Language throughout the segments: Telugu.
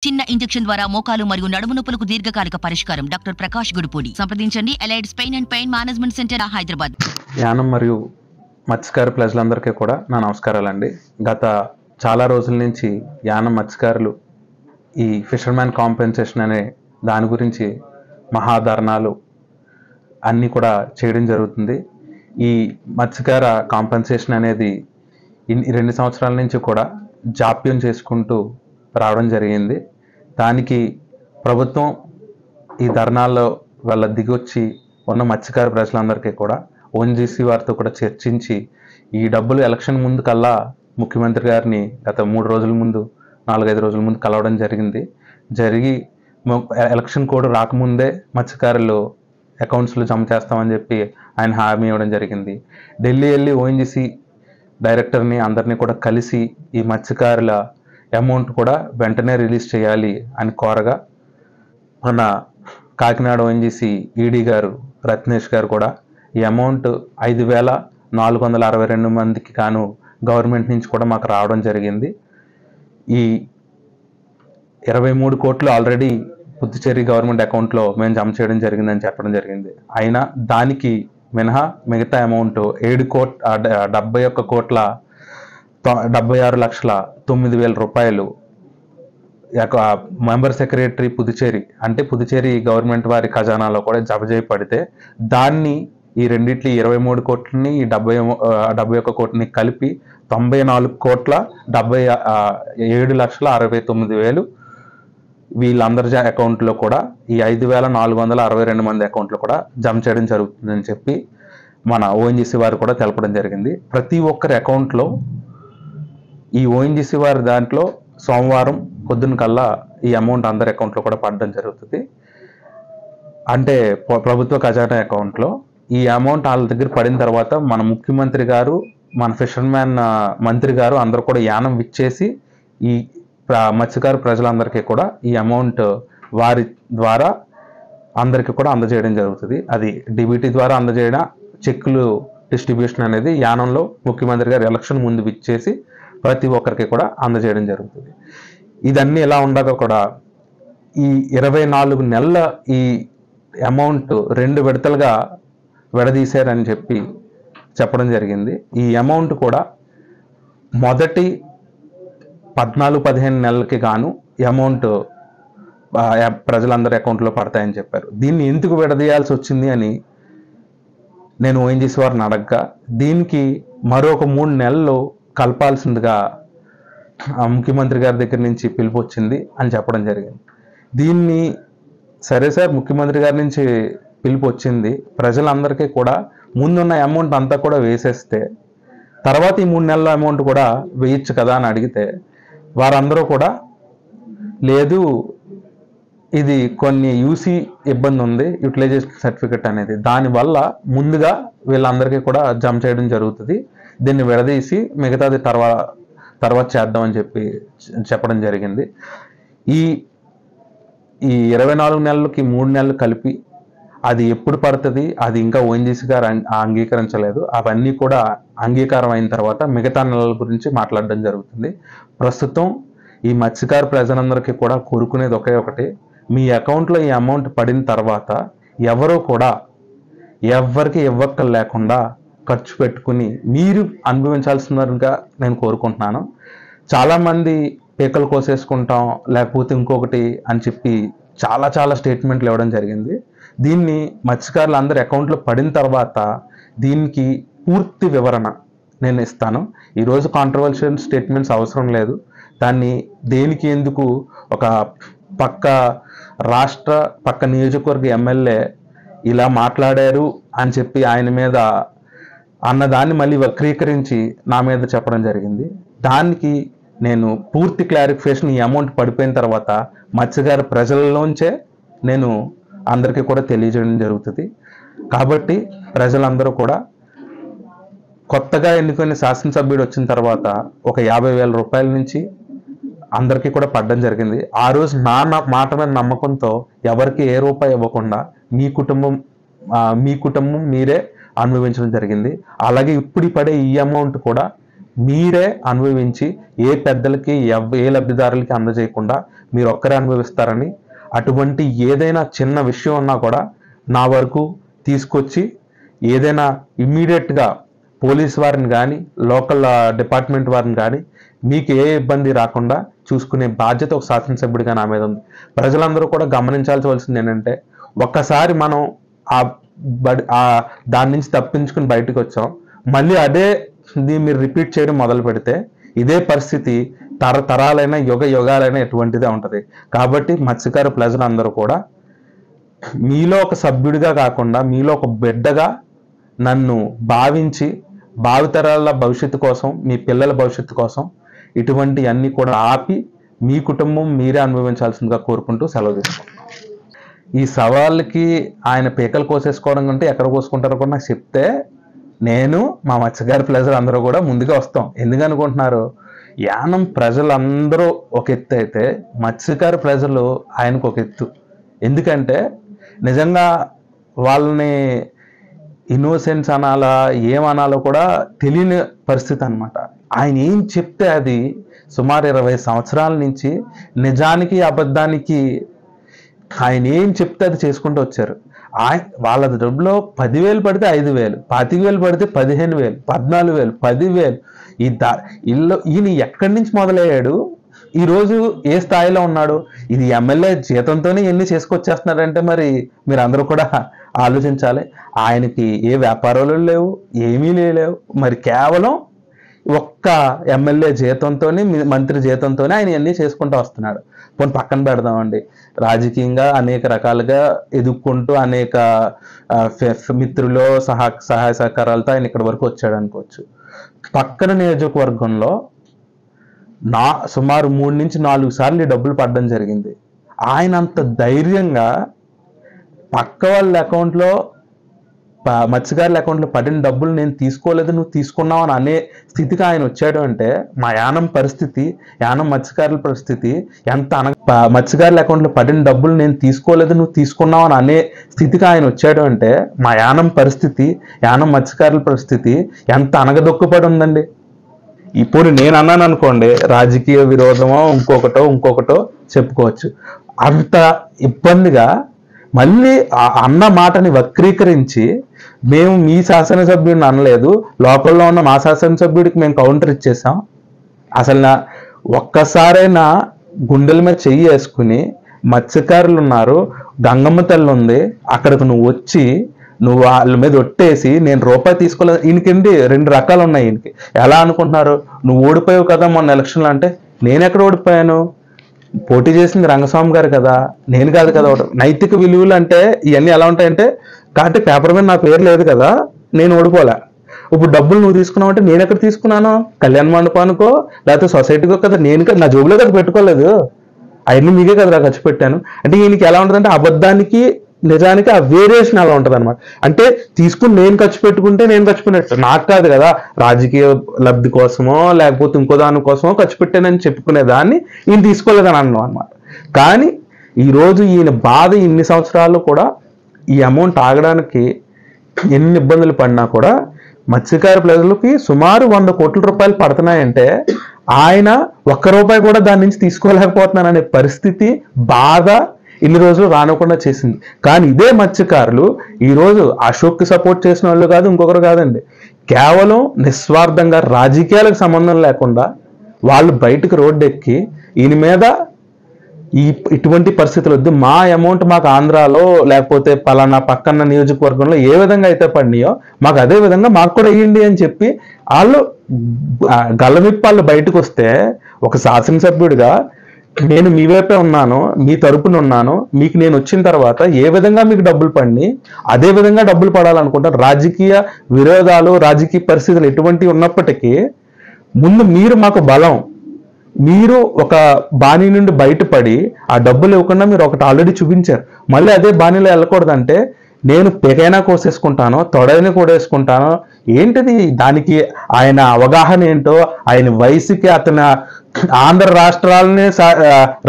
చిన్న ఇంజెక్షన్ ద్వారా మోకాలు మరియు నడుము నొప్పులకు దీర్ఘకాలిక పరిష్కారం. డాక్టర్ ప్రకాష్ గుడిపూడి. సంప్రదించండి. Allied's pain and pain management centre, Hyderabad. Yanam మరియు మత్స్యకార ప్రజలందరికీ కూడా నా నమస్కారాలండి. గత చాలా రోజుల నుంచి యానం మత్స్యకారులు ఈ ఫిషర్మ్యాన్ కాంపెన్సేషన్ అనే దాని గురించి మహాధర్నాలు అన్నీ కూడా చేయడం జరుగుతుంది. ఈ మత్స్యకార కాంపెన్సేషన్ అనేది 2 సంవత్సరాల నుంచి కూడా జాప్యం చేసుకుంటూ రావడం జరిగింది. దానికి ప్రభుత్వం ఈ ధర్నాల్లో వాళ్ళ దిగొచ్చి ఉన్న మత్స్యకార ప్రజలందరికీ కూడా ఓఎన్జీసీ వారితో కూడా చర్చించి ఈ డబ్బులు ఎలక్షన్ ముందు కల్లా ముఖ్యమంత్రి గారిని గత 3 రోజుల ముందు 4-5 రోజుల ముందు కలవడం జరిగి ఎలక్షన్ కోడ్ రాకముందే మత్స్యకారులు అకౌంట్స్లో జమ చేస్తామని చెప్పి ఆయన హామీ ఇవ్వడం జరిగింది. ఢిల్లీ వెళ్ళి ఓఎన్జీసీ డైరెక్టర్ని అందరినీ కూడా కలిసి ఈ మత్స్యకారుల అమౌంట్ కూడా వెంటనే రిలీజ్ చేయాలి అని కోరగా మన కాకినాడ ఓఎన్జీసీ ఈడీ గారు రత్నేష్ గారు కూడా ఈ అమౌంట్ 5,462 మందికి గాను గవర్నమెంట్ నుంచి కూడా మాకు రావడం జరిగింది. ఈ 23 కోట్లు ఆల్రెడీ పుదుచ్చేరి గవర్నమెంట్ అకౌంట్లో మేము జమ చేయడం జరిగిందని చెప్పడం జరిగింది. అయినా దానికి మినహా మిగతా అమౌంట్ 71,76,09,000 రూపాయలు మెంబర్ సెక్రటరీ పుదుచ్చేరి అంటే పుదుచ్చేరి గవర్నమెంట్ వారి ఖజానాలో కూడా జమ చేయబడితే దాన్ని ఈ రెండిట్లు 23 కోట్లని 71 కోట్లని కలిపి 94,77,69,000 వీళ్ళందరి అకౌంట్లో కూడా ఈ 5,462 మంది అకౌంట్లో కూడా జమ చేయడం జరుగుతుందని చెప్పి మన ఓఎన్జీసీ వారు కూడా తెలపడం జరిగింది. ప్రతి ఒక్కరి అకౌంట్లో ఈ ఓఎన్జీసీ వారి దాంట్లో సోమవారం పొద్దున్న కల్లా ఈ అమౌంట్ అందరి అకౌంట్లో కూడా పడడం జరుగుతుంది. అంటే ప్రభుత్వ ఖజానా అకౌంట్లో ఈ అమౌంట్ వాళ్ళ దగ్గర పడిన తర్వాత మన ముఖ్యమంత్రి గారు మన ఫిషర్మ్యాన్ మంత్రి గారు అందరూ కూడా యానం విచ్చేసి ఈ మత్స్యకార ప్రజలందరికీ కూడా ఈ అమౌంట్ వారి ద్వారా అందరికీ కూడా అందజేయడం జరుగుతుంది. అది డిబిటీ ద్వారా అందజేయడం, చెక్కులు డిస్ట్రిబ్యూషన్ అనేది యానంలో ముఖ్యమంత్రి గారు ఎలక్షన్ ముందు విచ్చేసి ప్రతి ఒక్కరికి కూడా అందజేయడం జరుగుతుంది. ఇదన్నీ ఎలా ఉండగా కూడా ఈ 24 నెలల ఈ అమౌంట్ 2 విడతలుగా విడదీశారని చెప్పడం జరిగింది. ఈ అమౌంట్ కూడా మొదటి 14-15 నెలలకి గాను ఈ అమౌంట్ ప్రజలందరి అకౌంట్లో పడతాయని చెప్పారు. దీన్ని ఎందుకు విడదీయాల్సి వచ్చింది అని నేను ఓఎన్జీసీ వారిని అడగగా దీనికి మరొక 3 నెలలు కలపాల్సిందిగా ముఖ్యమంత్రి గారి దగ్గర నుంచి పిలుపు వచ్చింది అని చెప్పడం జరిగింది. దీన్ని సరే సార్, ముఖ్యమంత్రి గారి నుంచి పిలుపు వచ్చింది, ప్రజలందరికీ కూడా ముందున్న అమౌంట్ అంతా కూడా వేసేస్తే తర్వాత ఈ 3 నెలల అమౌంట్ కూడా వేయచ్చు కదా అని అడిగితే వారందరూ కూడా లేదు, ఇది కొన్ని యూసీ ఇబ్బంది ఉంది, యూటిలైజేషన్ సర్టిఫికెట్ అనేది, దానివల్ల ముందుగా వీళ్ళందరికీ కూడా జమ చేయడం జరుగుతుంది, దీన్ని విడదీసి మిగతాది తర్వాత చేద్దామని చెప్పడం జరిగింది. ఈ 24 నెలలకి 3 నెలలు కలిపి అది ఎప్పుడు పడుతుంది అది ఇంకా ఓఎన్జీసీ గారు అంగీకరించలేదు. అవన్నీ కూడా అంగీకారం అయిన తర్వాత మిగతా నెలల గురించి మాట్లాడడం జరుగుతుంది. ప్రస్తుతం ఈ మత్స్యకార ప్రజలందరికీ కూడా కోరుకునేది ఒకే ఒకటి, మీ అకౌంట్లో ఈ అమౌంట్ పడిన తర్వాత ఎవరూ కూడా ఎవరికి ఇవ్వక్కలు లేకుండా ఖర్చు పెట్టుకుని మీరు అనుభవించాల్సిందిగా నేను కోరుకుంటున్నాను. చాలామంది పీకలు కోసేసుకుంటాం లేకపోతే ఇంకొకటి అని చెప్పి చాలా స్టేట్మెంట్లు ఇవ్వడం జరిగింది. దీన్ని మత్స్యకారులు అందరి అకౌంట్లో పడిన తర్వాత దీనికి పూర్తి వివరణ నేను ఇస్తాను. ఈరోజు కాంట్రవర్షియల్ స్టేట్మెంట్స్ అవసరం లేదు. దాన్ని దేనికి ఎందుకు ఒక పక్క నియోజకవర్గ ఎమ్మెల్యే ఇలా మాట్లాడారు అని చెప్పి ఆయన మీద అన్నదాన్ని మళ్ళీ వక్రీకరించి నా మీద చెప్పడం జరిగింది. దానికి నేను పూర్తి క్లారిఫికేషన్ ఈ అమౌంట్ పడిపోయిన తర్వాత మత్స్యకార ప్రజలలోంచే నేను అందరికీ కూడా తెలియజేయడం జరుగుతుంది. కాబట్టి ప్రజలందరూ కూడా కొత్తగా ఎన్నికైన శాసనసభ్యుడు వచ్చిన తర్వాత ఒక 50,000 రూపాయల నుంచి అందరికీ కూడా పడడం జరిగింది. ఆ రోజు నా మాట మీద నమ్మకంతో ఎవరికి ఏ రూపాయి ఇవ్వకుండా మీ కుటుంబం మీరే అనుభవించడం జరిగింది. అలాగే ఇప్పుడు పడే ఈ అమౌంట్ కూడా మీరే అనుభవించి ఏ పెద్దలకి ఏ లబ్ధిదారులకి అందజేయకుండా మీరు ఒక్కరే అనుభవిస్తారని, అటువంటి ఏదైనా చిన్న విషయం ఉన్నా కూడా నా వరకు తీసుకొచ్చి ఏదైనా ఇమ్మీడియట్గా పోలీస్ వారిని కానీ లోకల్ డిపార్ట్మెంట్ వారిని కానీ మీకు ఏ ఇబ్బంది రాకుండా చూసుకునే బాధ్యత ఒక శాసనసభ్యుడిగా నా మీద ఉంది. ప్రజలందరూ కూడా గమనించాల్సింది ఏంటంటే, ఒక్కసారి మనం దాని నుంచి తప్పించుకుని బయటకు వచ్చాం, మళ్ళీ అదే మీరు రిపీట్ చేయడం మొదలు పెడితే ఇదే పరిస్థితి తరతరాలైన యుగాలైనా ఎటువంటిదే ఉంటుంది. కాబట్టి మత్స్యకార ప్రజలందరూ కూడా మీలో ఒక సభ్యుడిగా కాకుండా మీలో ఒక బిడ్డగా నన్ను భావించి భావితరాల భవిష్యత్తు కోసం, మీ పిల్లల భవిష్యత్తు కోసం ఇటువంటి అన్ని కూడా ఆపి మీ కుటుంబం మీరే అనుభవించాల్సిందిగా కోరుకుంటూ సెలవు తీసుకుంటున్నాను. ఈ సవాళ్ళకి ఆయన పీకలు కోసేసుకోవడం కంటే ఎక్కడ కోసుకుంటారో కూడా నాకు చెప్తే నేను మా మత్స్యకార ప్రజలు అందరూ కూడా ముందుగా వస్తాం. ఎందుకనుకుంటున్నారు? యానం ప్రజలందరూ ఒక ఎత్తు అయితే మత్స్యకార ప్రజలు ఆయనకు ఒక ఎత్తు. ఎందుకంటే నిజంగా వాళ్ళని ఇన్నోసెన్స్ అనాలా ఏమనాలో కూడా తెలియని పరిస్థితి అనమాట. ఆయన ఏం చెప్తే అది సుమారు 20 సంవత్సరాల నుంచి నిజానికి అబద్ధానికి ఆయన ఏం చెప్తే అది చేసుకుంటూ వచ్చారు. వాళ్ళ డబ్బులో 10,000 పడితే 5,000, 25,000 పడితే 15,000, 14,000, 10,000. ఈయన ఎక్కడి నుంచి మొదలయ్యాడు, ఈరోజు ఏ స్థాయిలో ఉన్నాడు? ఇది ఎమ్మెల్యే జీతంతోనే ఎన్ని చేసుకొచ్చేస్తున్నారంటే మరి మీరు అందరూ కూడా ఆలోచించాలి. ఆయనకి ఏ వ్యాపారాలు లేవు, ఏమీ లేవు. మరి కేవలం ఒక్క ఎమ్మెల్యే జీతంతోనే, మంత్రి జీతంతోనే ఆయన అన్నీ చేసుకుంటూ వస్తున్నాడు. పోనీ పక్కన పెడదామండి, రాజకీయంగా అనేక రకాలుగా ఎదుక్కుంటూ అనేక మిత్రులు సహాయ సహకారాలతో ఆయన ఇక్కడి వరకు వచ్చాడు అనుకోవచ్చు. పక్కన నియోజకవర్గంలో సుమారు 3 నుంచి 4 సార్లు ఈ డబ్బులు పడడం జరిగింది. ఆయన అంత ధైర్యంగా పక్క వాళ్ళ అకౌంట్లో, మత్స్యకారుల అకౌంట్లో పడిన డబ్బులు నేను తీసుకోలేదు, నువ్వు తీసుకున్నావు అని అనే స్థితికి ఆయన వచ్చాడు అంటే మా యానం పరిస్థితి, యానం మత్స్యకారుల పరిస్థితి ఎంత మత్స్యకారుల అకౌంట్లో పడిన డబ్బులు నేను తీసుకోలేదు, నువ్వు తీసుకున్నావు అని అనే స్థితికి ఆయన వచ్చాడు అంటే మా యానం పరిస్థితి, యానం మత్స్యకారుల పరిస్థితి ఎంత అనగదొక్కుపడి ఉందండి. ఇప్పుడు నేను అన్నాను అనుకోండి, రాజకీయ విరోధమో ఇంకొకటో చెప్పుకోవచ్చు. అంత ఇబ్బందిగా మళ్ళీ అన్న మాటని వక్రీకరించి మేము మీ శాసనసభ్యుడిని అనలేదు, లోకల్లో ఉన్న మా శాసనసభ్యుడికి మేము కౌంటర్ ఇచ్చేసాం. అసలు ఒక్కసారైనా గుండెల మీద చెయ్యి వేసుకుని మత్స్యకారులు ఉన్నారు, గంగమ్మ తల్లి ఉంది, అక్కడికి నువ్వు వచ్చి నువ్వు వాళ్ళ మీద ఒట్టేసి నేను రూపాయి తీసుకోలేదు. ఈయనకండి 2 రకాలు ఉన్నాయి. ఈయనకి ఎలా అనుకుంటున్నారు, నువ్వు ఓడిపోయావు కదా మొన్న ఎలక్షన్లో అంటే, నేను ఎక్కడ ఓడిపోయాను? పోటీ చేసింది రంగస్వామి గారు కదా, నేను కాదు కదా. నైతిక విలువలు అంటే ఇవన్నీ ఎలా ఉంటాయంటే, కాబట్టి పేపర్ మీద నా పేరు లేదు కదా, నేను ఓడిపోలే. ఇప్పుడు డబ్బులు నువ్వు తీసుకున్నావు అంటే నేను ఎక్కడ తీసుకున్నాను? కళ్యాణ మండపానికో లేకపోతే సొసైటీకో కదా, నేను నా జోబులో కదా పెట్టుకోలేదు, అవన్నీ మీకే కదా ఖర్చు పెట్టాను. అంటే ఈయనకి ఎలా ఉంటుందంటే అబద్ధానికి నిజానికి ఆ వేరియేషన్ అలా ఉంటుంది అనమాట. అంటే తీసుకుని నేను ఖర్చు పెట్టుకుంటే నేను ఖర్చు పెట్టినట్టు, నాకు కాదు కదా, రాజకీయ లబ్ధి కోసమో లేకపోతే ఇంకో దాని కోసమో ఖర్చు పెట్టానని చెప్పుకునే దాన్ని ఈయన తీసుకోలేదని అన్నాం అనమాట. కానీ ఈరోజు ఈయన బాధ ఇన్ని సంవత్సరాలు కూడా ఈ అమౌంట్ ఆగడానికి ఎన్ని ఇబ్బందులు పడినా కూడా మత్స్యకార ప్రజలకి సుమారు 100 కోట్ల రూపాయలు పడుతున్నాయంటే ఆయన ₹1 కూడా దాని నుంచి తీసుకోలేకపోతున్నాననే పరిస్థితి బాధ ఇన్ని రోజులు రానివ్వకుండా చేసింది. కానీ ఇదే మత్స్యకారులు ఈరోజు అశోక్కి సపోర్ట్ చేసిన వాళ్ళు కాదు, ఇంకొకరు కాదండి, కేవలం నిస్వార్థంగా రాజకీయాలకు సంబంధం లేకుండా వాళ్ళు బయటకు రోడ్డు ఎక్కి ఈయన మీద ఇటువంటి పరిస్థితులు వద్దు, మా అమౌంట్ మాకు ఆంధ్రాలో లేకపోతే పలానా పక్కన నియోజకవర్గంలో ఏ విధంగా అయితే పడినాయో మాకు అదే విధంగా మాకు కూడా వేయండి అని చెప్పి వాళ్ళు గల్లవిప్పాళ్ళు బయటకు వస్తే, ఒక శాసనసభ్యుడిగా నేను మీ వైపే ఉన్నాను, మీ తరపున ఉన్నాను, మీకు నేను వచ్చిన తర్వాత ఏ విధంగా మీకు డబ్బులు పడి అదే విధంగా డబ్బులు పడాలనుకుంటాను. రాజకీయ విరోధాలు, రాజకీయ పరిస్థితులు ఎటువంటివి ఉన్నప్పటికీ ముందు మీరు మాకు బలం, మీరు ఒక బాణీ నుండి బయటపడి ఆ డబ్బులు ఇవ్వకుండా మీరు ఒకటి ఆల్రెడీ చూపించారు, మళ్ళీ అదే బాణీలో వెళ్ళకూడదంటే నేను పెకైనా కోసేసుకుంటాను, తొడైనా కూడేసుకుంటాను. ఏంటిది? దానికి ఆయన అవగాహన ఏంటో, ఆయన వయసుకి అతను ఆంధ్ర రాష్ట్రాలనే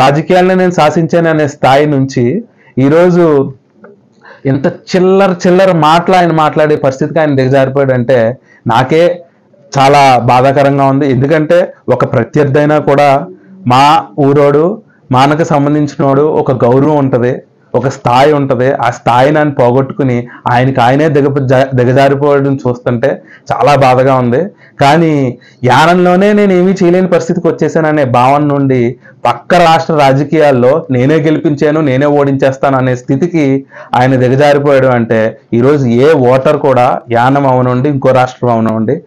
రాజకీయాలనే నేను శాసించాను అనే స్థాయి నుంచి ఈరోజు ఇంత చిల్లర మాటలు ఆయన మాట్లాడే పరిస్థితికి ఆయన దిగజారిపోయాడు అంటే నాకే చాలా బాధాకరంగా ఉంది. ఎందుకంటే ఒక ప్రత్యర్థి అయినా కూడా మా ఊరోడు, మనకు సంబంధించిన వాడు ఒక గౌరవం ఉంటుంది, ఒక స్థాయి ఉంటుంది. ఆ స్థాయిని ఆయన పోగొట్టుకుని ఆయనే దిగజారిపోవడం చూస్తుంటే చాలా బాధగా ఉంది. కానీ యానంలోనే నేను ఏమీ చేయలేని పరిస్థితికి వచ్చేసాననే భావన నుండి పక్క రాష్ట్ర రాజకీయాల్లో నేనే గెలిపించాను, నేనే ఓడించేస్తాను అనే స్థితికి ఆయన దిగజారిపోయాడు. అంటే ఈరోజు ఏ ఓటర్ కూడా యానం అవనండి, ఇంకో రాష్ట్రం అవనండి,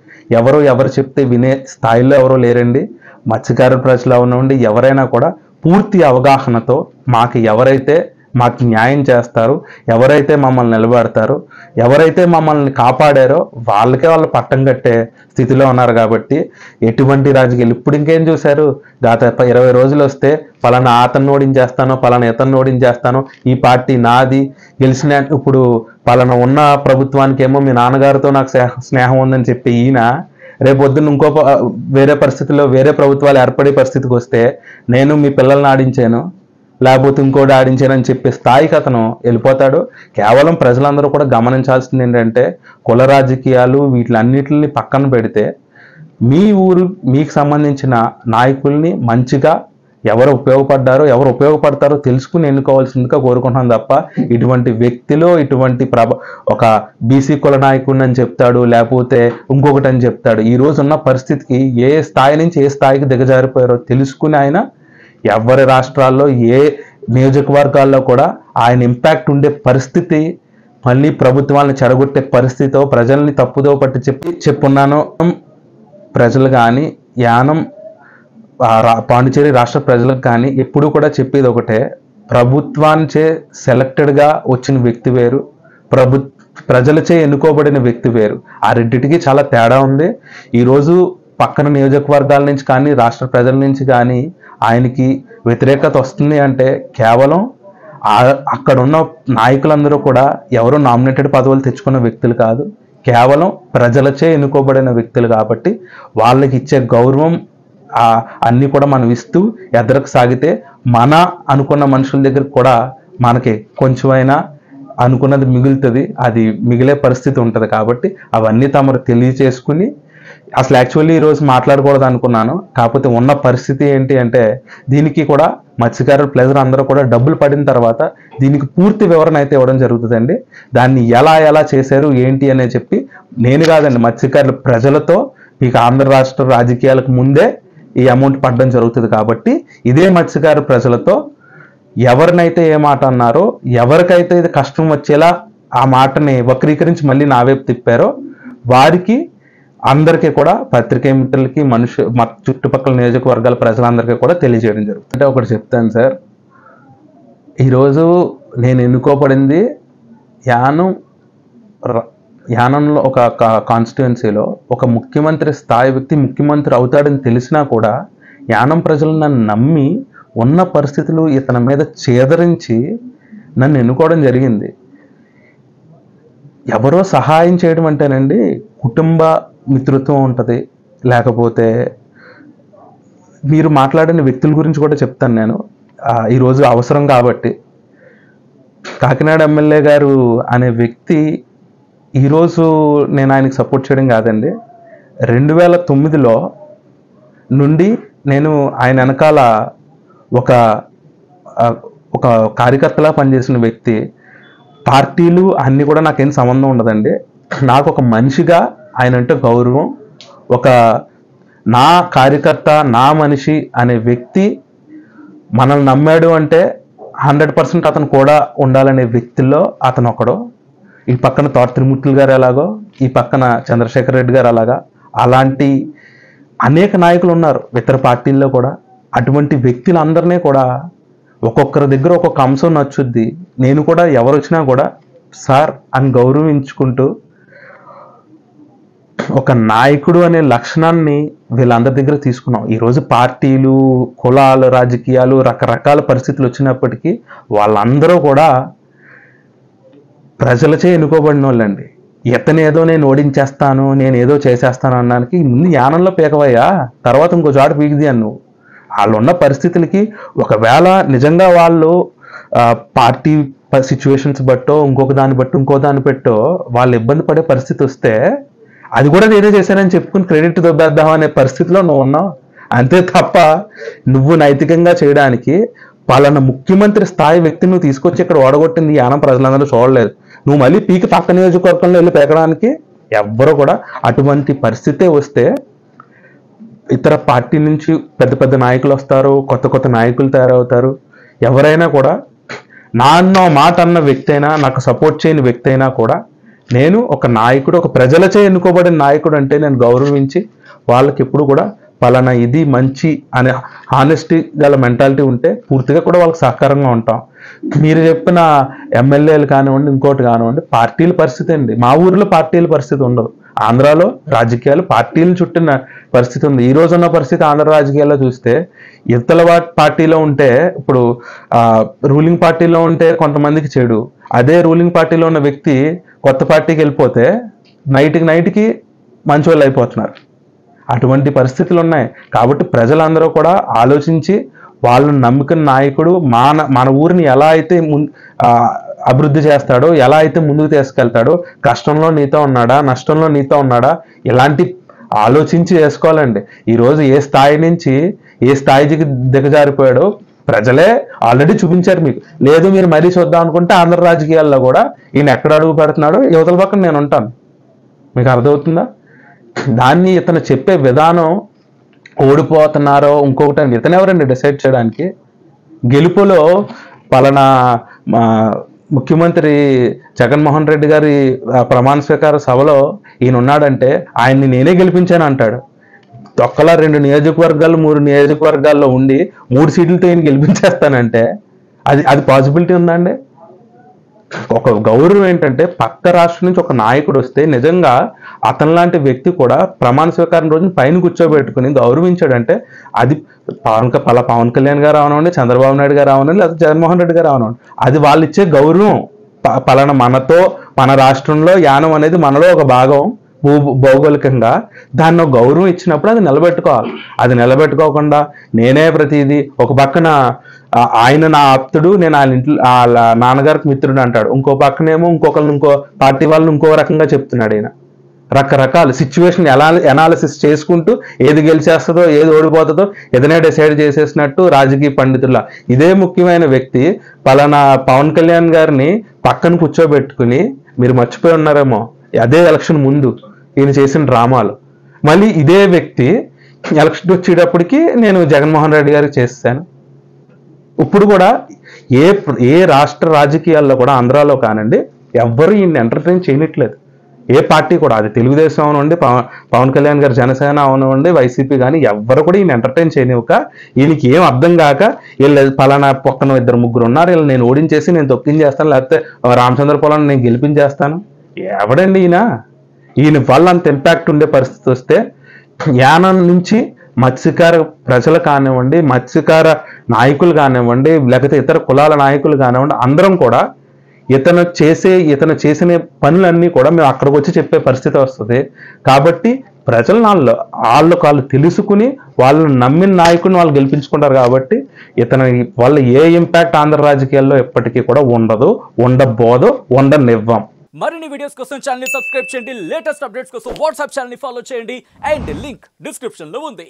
ఎవరు చెప్తే వినే స్థాయిలో ఎవరో లేరండి. మత్స్యకార ప్రజలు అవనండి, ఎవరైనా కూడా పూర్తి అవగాహనతో మాకు న్యాయం చేస్తారు, ఎవరైతే మమ్మల్ని నిలబెడతారో, ఎవరైతే మమ్మల్ని కాపాడారో వాళ్ళకే వాళ్ళు పట్టం కట్టే స్థితిలో ఉన్నారు. కాబట్టి ఎటువంటి రాజకీయాలు ఇప్పుడు ఇంకేం చూశారు, గత 20 రోజులు వస్తే పలానా అతన్ని ఓడించేస్తానో, పలానా ఇతన్ని ఓడించేస్తానో, ఈ పార్టీ నాది గెలిచిన, ఇప్పుడు పలానా ఉన్న ప్రభుత్వానికి ఏమో మీ నాన్నగారితో నాకు స్నేహం ఉందని చెప్పి ఈయన రేపొద్దున ఇంకో వేరే పరిస్థితుల్లో వేరే ప్రభుత్వాలు ఏర్పడే పరిస్థితికి వస్తే నేను మీ పిల్లల్ని ఆడించాను, లేకపోతే ఇంకోటి ఆడించానని చెప్పే స్థాయికి అతను వెళ్ళిపోతాడు. కేవలం ప్రజలందరూ కూడా గమనించాల్సింది ఏంటంటే కుల రాజకీయాలు వీటిలన్నిటిని పక్కన పెడితే మీకు సంబంధించిన నాయకుల్ని మంచిగా ఎవరు ఉపయోగపడతారో తెలుసుకుని ఎన్నుకోవాల్సిందిగా కోరుకుంటున్నాను తప్ప ఇటువంటి వ్యక్తిలో ఒక బీసీ కుల నాయకుడిని అని చెప్తాడు, లేకపోతే ఇంకొకటి అని చెప్తాడు. ఈ రోజు ఉన్న పరిస్థితికి ఏ స్థాయి నుంచి ఏ స్థాయికి దిగజారిపోయారో తెలుసుకుని ఆయన ఎవరి రాష్ట్రాల్లో ఏ నియోజకవర్గాల్లో కూడా ఆయన ఇంపాక్ట్ ఉండే పరిస్థితి, మళ్ళీ ప్రభుత్వాలను చెడగొట్టే పరిస్థితితో ప్రజల్ని తప్పుదో పట్టి చెప్పున్నాను. ప్రజలు కానీ యానం పాండిచేరి రాష్ట్ర ప్రజలకు కానీ ఎప్పుడు కూడా చెప్పేది ఒకటే, ప్రభుత్వానిచే సెలెక్టెడ్గా వచ్చిన వ్యక్తి వేరు, ప్రజలచే ఎన్నుకోబడిన వ్యక్తి వేరు. ఆ రెండింటికి చాలా తేడా ఉంది. ఈరోజు పక్కన నియోజకవర్గాల నుంచి కానీ రాష్ట్ర ప్రజల నుంచి కానీ ఆయనకి వ్యతిరేకత వస్తుంది అంటే కేవలం అక్కడున్న నాయకులందరూ కూడా ఎవరో నామినేటెడ్ పదవులు తెచ్చుకున్న వ్యక్తులు కాదు, కేవలం ప్రజలచే ఎన్నుకోబడిన వ్యక్తులు. కాబట్టి వాళ్ళకి ఇచ్చే గౌరవం అన్నీ కూడా మనం ఇస్తూ ఎదరకు సాగితే మన అనుకున్న మనుషుల దగ్గర కూడా మనకి కొంచెమైనా అనుకున్నది మిగులుతుంది, అది మిగిలే పరిస్థితి ఉంటుంది. కాబట్టి అవన్నీ తమరు తెలియచేసుకుని, అసలు యాక్చువల్లీ ఈరోజు మాట్లాడకూడదు అనుకున్నాను, కాకపోతే ఉన్న పరిస్థితి ఏంటి అంటే దీనికి కూడా మత్స్యకారుల ప్లెజర్ అందరూ కూడా డబ్బులు పడిన తర్వాత దీనికి పూర్తి వివరణ అయితే ఇవ్వడం జరుగుతుందండి. దాన్ని ఎలా చేశారు ఏంటి అనే చెప్పి నేను కాదండి, మత్స్యకారుల ప్రజలతో మీకు ఆంధ్ర రాష్ట్ర రాజకీయాలకు ముందే ఈ అమౌంట్ పడడం జరుగుతుంది. కాబట్టి ఇదే మత్స్యకార ప్రజలతో ఎవరినైతే ఏ మాట అన్నారో, ఎవరికైతే ఇది కష్టం వచ్చేలా ఆ మాటని వక్రీకరించి మళ్ళీ నా వైపు తిప్పారో వారికి అందరికీ కూడా పత్రికా మిత్రులకి చుట్టుపక్కల నియోజకవర్గాల ప్రజలందరికీ కూడా తెలియజేయడం జరుగుతుంది. అంటే ఒకటి చెప్తాను సార్, ఈరోజు నేను ఎన్నుకోబడింది యానంలో ఒక కాన్స్టిట్యుయెన్సీలో ఒక ముఖ్యమంత్రి స్థాయి వ్యక్తి ముఖ్యమంత్రి అవుతాడని తెలిసినా కూడా యానం ప్రజలు నన్ను నమ్మి ఉన్న పరిస్థితులు ఇతని మీద చేదరించి నన్ను ఎన్నుకోవడం జరిగింది. ఎవరో సహాయం చేయడం అంటేనండి కుటుంబ మిత్రత్వం ఉంటుంది, లేకపోతే మీరు మాట్లాడిన వ్యక్తుల గురించి కూడా చెప్తాను నేను ఈరోజు అవసరం కాబట్టి. కాకినాడ ఎమ్మెల్యే గారు అనే వ్యక్తి ఈరోజు నేను ఆయనకి సపోర్ట్ చేయడం కాదండి, 2009లో నుండి నేను ఆయన వెనకాల ఒక కార్యకర్తలా పనిచేసిన వ్యక్తి. పార్టీలు అన్నీ కూడా నాకేం సంబంధం ఉండదండి, నాకు ఒక మనిషిగా ఆయన అంటే గౌరవం. నా కార్యకర్త, నా మనిషి అనే వ్యక్తి మనల్ని నమ్మాడు అంటే 100% అతను కూడా ఉండాలనే వ్యక్తుల్లో అతను ఒకడు. ఈ పక్కన తోట త్రిమూర్తులు గారు ఎలాగో, ఈ పక్కన చంద్రశేఖర్ రెడ్డి గారు అలాగా, అలాంటి అనేక నాయకులు ఉన్నారు ఇతర పార్టీల్లో కూడా. అటువంటి వ్యక్తులందరినీ కూడా ఒక్కొక్కరి దగ్గర ఒక్కొక్క అంశం నచ్చుద్ది. నేను కూడా ఎవరు వచ్చినా కూడా సార్ అని గౌరవించుకుంటూ ఒక నాయకుడు అనే లక్షణాన్ని వీళ్ళందరి దగ్గర తీసుకున్నాం. ఈరోజు పార్టీలు, కులాలు, రాజకీయాలు, రకరకాల పరిస్థితులు వచ్చినప్పటికీ వాళ్ళందరూ కూడా ప్రజలచే ఎన్నుకోబడిన వాళ్ళండి. ఇతనేదో నేను ఓడించేస్తాను, నేను ఏదో చేసేస్తాను అనడానికి ముందు యానంలో పీకవయ్యా, తర్వాత ఇంకో చోట పీకిది అన్ను. వాళ్ళు ఉన్న పరిస్థితులకి ఒకవేళ నిజంగా వాళ్ళు పార్టీ సిచ్యువేషన్స్ బట్టో ఇంకో దాన్ని పెట్టో వాళ్ళు ఇబ్బంది పడే పరిస్థితి వస్తే అది కూడా నేనే చేశానని చెప్పుకుని క్రెడిట్ దొబ్బేద్దాం అనే పరిస్థితిలో నువ్వు ఉన్నావు. అంతే తప్ప నువ్వు నైతికంగా చేయడానికి పలానా ముఖ్యమంత్రి స్థాయి వ్యక్తిని నువ్వు తీసుకొచ్చి ఇక్కడ ఓడగొట్టింది యానం ప్రజలందరూ చూడలేదు. నువ్వు మళ్ళీ పీకి పక్క నియోజకవర్గంలో వెళ్ళి పెరగడానికి ఎవ్వరు కూడా అటువంటి పరిస్థితే వస్తే ఇతర పార్టీ నుంచి పెద్ద పెద్ద నాయకులు వస్తారు, కొత్త కొత్త నాయకులు తయారవుతారు. ఎవరైనా కూడా నాన్నో మాట అన్న వ్యక్తి అయినా, నాకు సపోర్ట్ చేయని వ్యక్తి అయినా కూడా నేను ఒక నాయకుడు, ఒక ప్రజలచే ఎన్నుకోబడిన నాయకుడు అంటే నేను గౌరవించి వాళ్ళకి ఎప్పుడు కూడా పలానా ఇది మంచి అనే హానెస్టీ గల మెంటాలిటీ ఉంటే పూర్తిగా కూడా వాళ్ళకి సహకారంగా ఉంటాం. మీరు చెప్పిన ఎమ్మెల్యేలు కానివ్వండి, ఇంకోటి కానివ్వండి, పార్టీల పరిస్థితి అండి. మా ఊరిలో పార్టీల పరిస్థితి ఉండదు. ఆంధ్రాలో రాజకీయాలు పార్టీలను చుట్టిన పరిస్థితి ఉంది. ఈ రోజున్న పరిస్థితి ఆంధ్ర రాజకీయాల్లో చూస్తే ఇతల పార్టీలో ఉంటే, ఇప్పుడు రూలింగ్ పార్టీలో ఉంటే కొంతమందికి చెడు, అదే రూలింగ్ పార్టీలో ఉన్న వ్యక్తి కొత్త పార్టీకి వెళ్ళిపోతే నైట్కి మంచి వాళ్ళు అయిపోతున్నారు. అటువంటి పరిస్థితులు ఉన్నాయి. కాబట్టి ప్రజలందరూ కూడా ఆలోచించి వాళ్ళని నమ్ముకున్న నాయకుడు మన ఊరిని ఎలా అయితే అభివృద్ధి చేస్తాడో, ఎలా అయితే ముందుకు తీసుకెళ్తాడో, కష్టంలో నీతో ఉన్నాడా, నష్టంలో నీతో ఉన్నాడా, ఇలాంటి ఆలోచించి చేసుకోవాలండి. ఈరోజు ఏ స్థాయి నుంచి ఏ స్థాయికి దిగజారిపోయాడో ప్రజలే ఆల్రెడీ చూపించారు మీకు. లేదు మీరు మరీ చూద్దాం అనుకుంటే ఆంధ్ర రాజకీయాల్లో కూడా ఈయన ఎక్కడ అడుగు పెడుతున్నాడో యువతల పక్కన నేను ఉంటాను. మీకు అర్థమవుతుందా? దాన్ని ఇతను చెప్పే విధానం ఓడిపోతున్నారో ఇంకొకటి ఇతను ఎవరండి డిసైడ్ చేయడానికి? గెలుపులో పలానా ముఖ్యమంత్రి జగన్మోహన్ రెడ్డి గారి ప్రమాణ స్వీకార సభలో ఈయన ఉన్నాడంటే ఆయన్ని నేనే గెలిపించాను అంటాడు. తొక్కలా 2 నియోజకవర్గాలు 3 నియోజకవర్గాల్లో ఉండి 3 సీట్లతో ఈయన గెలిపించేస్తానంటే అది పాసిబిలిటీ ఉందండి? ఒక గౌరవం ఏంటంటే పక్క రాష్ట్రం నుంచి ఒక నాయకుడు వస్తే నిజంగా అతని లాంటి వ్యక్తి కూడా ప్రమాణ స్వీకారం రోజున పైన కూర్చోబెట్టుకుని గౌరవించాడంటే అది పవన్ కళ్యాణ్ గారు అవనండి, చంద్రబాబు నాయుడు గారు అవనండి, లేదా జగన్మోహన్ రెడ్డి గారు అవనండి, అది వాళ్ళు ఇచ్చే గౌరవం. పలానా మన రాష్ట్రంలో యానం అనేది మనలో ఒక భాగం భౌగోళికంగా, దాన్ని గౌరవం ఇచ్చినప్పుడు అది నిలబెట్టుకోవాలి. అది నిలబెట్టుకోకుండా నేనే ప్రతిదీ ఒక పక్కన ఆయన నా ఆప్తుడు, నేను ఆయన ఇంట్లో వాళ్ళ నాన్నగారికి మిత్రుడు అంటాడు, ఇంకో పక్కనేమో ఇంకో పార్టీ వాళ్ళని ఇంకో రకంగా చెప్తున్నాడు. ఆయన రకరకాల సిచ్యువేషన్ ఎనాలిసిస్ చేసుకుంటూ ఏది గెలిచేస్తుందో ఏది ఓడిపోతుందో ఏదైనా డిసైడ్ చేసేసినట్టు రాజకీయ పండితుల ఇదే ముఖ్యమైన వ్యక్తి పలానా పవన్ కళ్యాణ్ గారిని పక్కన కూర్చోబెట్టుకుని, మీరు మర్చిపోయి ఉన్నారేమో అదే ఎలక్షన్ ముందు ఈయన చేసిన డ్రామాలు, మళ్ళీ ఇదే వ్యక్తి ఎలక్షన్ వచ్చేటప్పటికి నేను జగన్మోహన్ రెడ్డి గారికి చేస్తాను. ఇప్పుడు కూడా ఏ రాష్ట్ర రాజకీయాల్లో కూడా ఆంధ్రాలో కానండి ఎవ్వరు ఈయన్ని ఎంటర్టైన్ చేయట్లేదు. ఏ పార్టీ కూడా, అది తెలుగుదేశం అవనండి, పవన్ కళ్యాణ్ గారు జనసేన అవనండి, వైసీపీ కానీ ఎవ్వరు కూడా ఈయన ఎంటర్టైన్ చేయనివ్వక, ఈయనకి ఏం అర్థం కాక వీళ్ళు పలానా పక్కన 2-3 ఉన్నారు, వీళ్ళు నేను ఓడించేసి నేను తొక్కించేస్తాను, లేకపోతే రామచంద్ర పొలాన్ని నేను గెలిపించేస్తాను. ఎవడండి ఈయన వల్ల అంత ఇంపాక్ట్ ఉండే పరిస్థితి వస్తే యానం నుంచి మత్స్యకార ప్రజలు కానివ్వండి, మత్స్యకార నాయకులు కానివ్వండి, లేకపోతే ఇతర కులాల నాయకులు కానివ్వండి, అందరం కూడా ఇతను చేసిన పనులన్నీ కూడా మేము అక్కడికి వచ్చి చెప్పే పరిస్థితి వస్తుంది. కాబట్టి ప్రజలు వాళ్ళు తెలుసుకుని వాళ్ళని నమ్మిన నాయకుడిని వాళ్ళు గెలిపించుకుంటారు. కాబట్టి ఇతని వల్ల ఏ ఇంపాక్ట్ ఆంధ్ర రాజకీయాల్లో ఎప్పటికీ కూడా ఉండబోదు, ఉండనివ్వం. మరిన్ని వీడియోస్ కోసం ఛానల్ ని సబ్స్క్రైబ్ చేయండి. లేటెస్ట్ అప్డేట్స్ కోసం వాట్సాప్ ఛానల్ ని ఫాలో చేయండి. అండ్ లింక్ డిస్క్రిప్షన్ లో ఉంది.